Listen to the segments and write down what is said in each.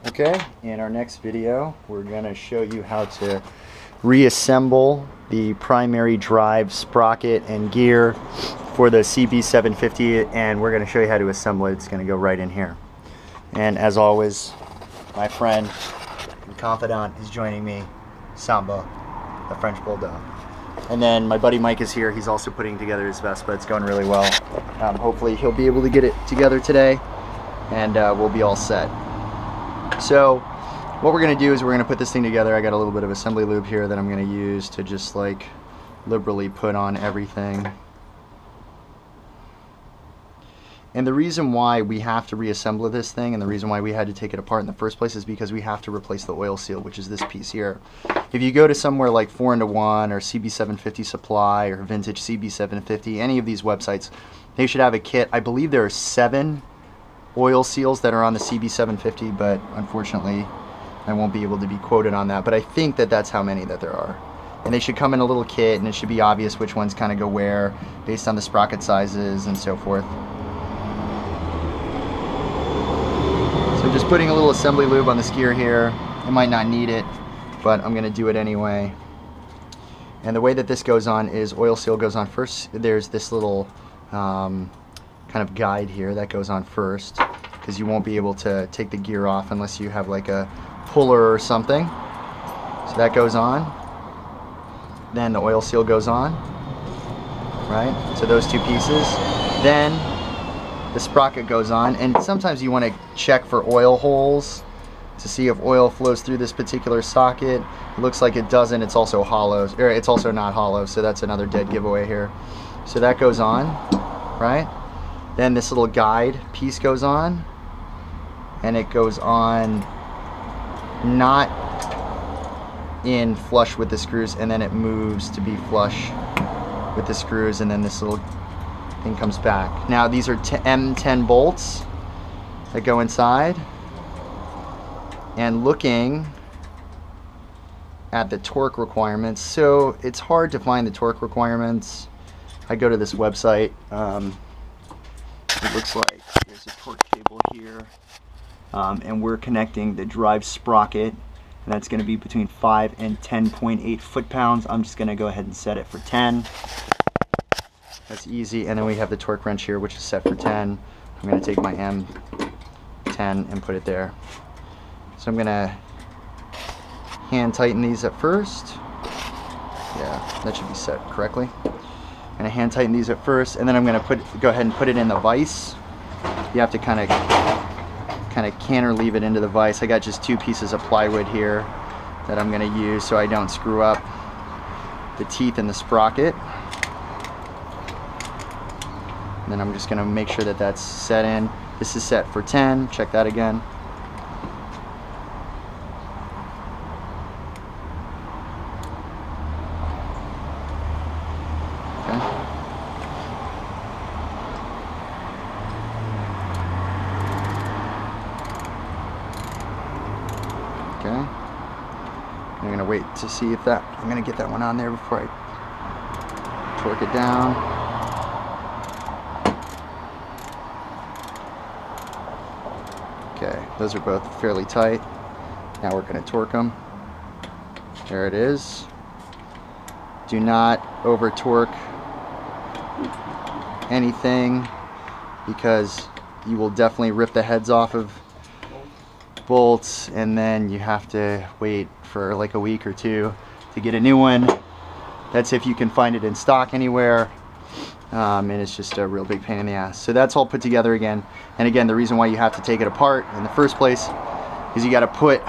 Okay, in our next video we're going to show you how to reassemble the primary drive sprocket and gear for the CB750, and we're going to show you how to assemble it. It's going to go right in here. And as always, my friend and confidant is joining me, Samba, the French Bulldog. And then my buddy Mike is here. He's also putting together his Vespa. It's going really well. Hopefully he'll be able to get it together today, and we'll be all set. So what we're going to do is we're going to put this thing together. I got a little bit of assembly lube here that I'm going to use to just like liberally put on everything. And the reason why we have to reassemble this thing, and the reason why we had to take it apart in the first place, is because we have to replace the oil seal, which is this piece here. If you go to somewhere like 4-into-1 or CB750 Supply or Vintage CB750, any of these websites, they should have a kit. I believe there are 7 oil seals that are on the CB750, but unfortunately I won't be able to be quoted on that, but I think that that's how many that there are. And they should come in a little kit, and it should be obvious which ones kind of go where based on the sprocket sizes and so forth. So I'm just putting a little assembly lube on the skier here. I might not need it, but I'm going to do it anyway. And the way that this goes on is oil seal goes on first. There's this little kind of guide here that goes on first, because you won't be able to take the gear off unless you have like a puller or something. So that goes on. Then the oil seal goes on, right? So those 2 pieces. Then the sprocket goes on, and sometimes you want to check for oil holes to see if oil flows through this particular socket. It looks like it doesn't. It's also hollow, or it's also not hollow, so that's another dead giveaway here. So that goes on, right? Then this little guide piece goes on, and it goes on not in flush with the screws, and then it moves to be flush with the screws, and then this little thing comes back. Now these are M10 bolts that go inside, and looking at the torque requirements, so it's hard to find the torque requirements. I go to this website. It looks like there's a torque cable here, and we're connecting the drive sprocket, and that's going to be between 5 and 10.8 foot-pounds. I'm just going to go ahead and set it for 10. That's easy. And then we have the torque wrench here, which is set for 10. I'm going to take my M10 and put it there. So I'm going to hand tighten these at first. Yeah, that should be set correctly. I'm going to hand tighten these at first, and then I'm going to go ahead and put it in the vise. You have to kind of cantilever it into the vise. I got just 2 pieces of plywood here that I'm going to use so I don't screw up the teeth in the sprocket. And then I'm just going to make sure that that's set in. This is set for 10. Check that again. Okay, I'm going to wait to see if that, I'm going to get that one on there before I torque it down. Okay, those are both fairly tight. Now we're going to torque them. There it is. Do not over torque anything, because you will definitely rip the heads off of bolts, and then you have to wait for like a week or 2 to get a new one. That's if you can find it in stock anywhere, and it's just a real big pain in the ass. So that's all put together again, and again, the reason why you have to take it apart in the first place is you got to put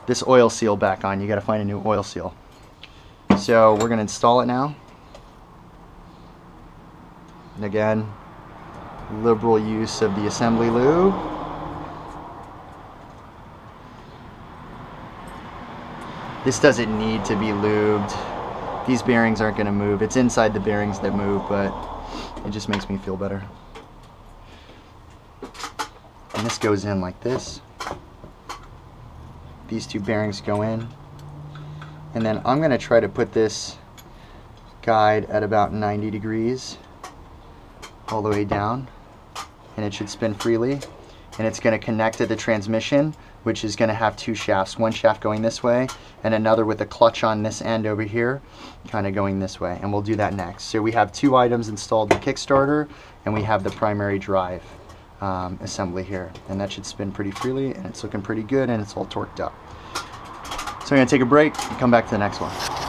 this oil seal back on. You got to find a new oil seal. So we're going to install it now, and again, liberal use of the assembly lube. This doesn't need to be lubed. These bearings aren't going to move. It's inside the bearings that move, but it just makes me feel better. And this goes in like this. These 2 bearings go in. And then I'm going to try to put this guide at about 90 degrees all the way down, and it should spin freely. and it's going to connect to the transmission, which is going to have two shafts, one shaft going this way and another with a clutch on this end over here kind of going this way, and we'll do that next. So we have two items installed, the Kickstarter and we have the primary drive assembly here, and that should spin pretty freely and it's looking pretty good and it's all torqued up. So I'm going to take a break and come back to the next one.